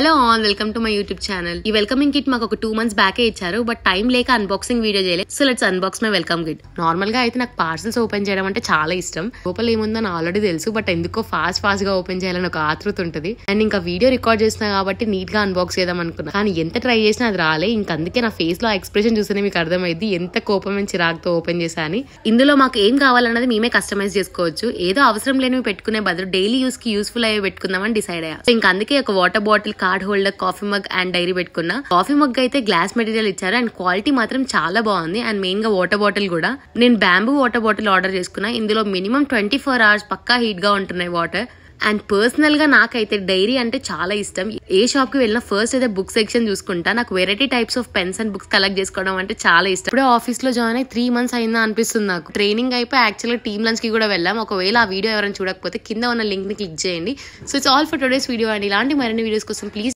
Hello all, welcome to my YouTube channel. ఈ welcoming kit మాకు ఒక 2 months బ్యాకే ఇచ్చారు. బట్ టైం లేక అన్బాక్సింగ్ వీడియో చేయలేదు. So let's unbox my welcome kit. Normal గా అయితే నాకు పార్సల్స్ ఓపెన్ చేయడం అంటే చాలా ఇష్టం. లోపల ఏముందని ఆల్రెడీ తెలుసు, బట్ ఎందుకో ఫాస్ట్ గా ఓపెన్ చేయాలని ఒక ఆతృత ఉంటుంది. అండ్ ఇంకా వీడియో రికార్డ్ చేస్తున్నా కాబట్టి నీట్ గా అన్బాక్స్ చేద్దాం అనుకున్నా, కానీ ఎంత ట్రై చేసినా అది రాలే. ఇంకా అందుకే నా ఫేస్ లో ఎక్స్ప్రెషన్ చూస్తేనే మీకు అర్థమైంది ఎంత కోపం నుంచి చిరాకుతో ఓపెన్ చేశా అని. ఇందులో మాకు ఏం కావాలన్నది మేమే కస్టమైజ్ చేసుకోవచ్చు. ఏదో అవసరం లేనివి పెట్టుకునే బదులు డైలీ యూస్ కి యూస్ఫుల్ అయ్యి పెట్టుకుందామని డిసైడ్ అయ్యా. సో ఇంకా అందుకే ఒక water bottle, card holder, coffee mug and diary పెట్టుకున్నా. కాఫీ మగ్ అయితే గ్లాస్ మెటీరియల్ ఇచ్చారు అండ్ క్వాలిటీ మాత్రం చాలా బాగుంది. అండ్ మెయిన్ గా వాటర్ బాటిల్ కూడా నేను బ్యాంబూ వాటర్ బాటిల్ ఆర్డర్ చేసుకున్నా. ఇందులో మినిమం 24 hours పక్కా హీట్ గా ఉంటున్నాయి వాటర్. అండ్ పర్సనల్ గా నాకైతే డైరీ అంటే చాలా ఇష్టం. ఏ షాప్ కి వెళ్ళినా ఫస్ట్ అయితే బుక్ సెక్షన్ చూసుకుంటా. నాకు variety types of pens and books collect చేసుకోవడం అంటే చాలా ఇష్టం. ఇప్పుడే ఆఫీస్ లో జాయిన్ అయ్యి 3 months అయిందా అనిపిస్తుంది నాకు. ట్రైనింగ్ అయిపోయి యాక్చువల్గా టీమ్ లంచ్ కి కూడా వెళ్ళాం. ఒకవేళ ఆ వీడియో ఎవరైనా చూడకపోతే కింద ఉన్న లింక్ ని క్లిక్ చేయండి. So it's all for today's video. And ఇలాంటి మరిన్ని వీడియోస్ కోసం ప్లీజ్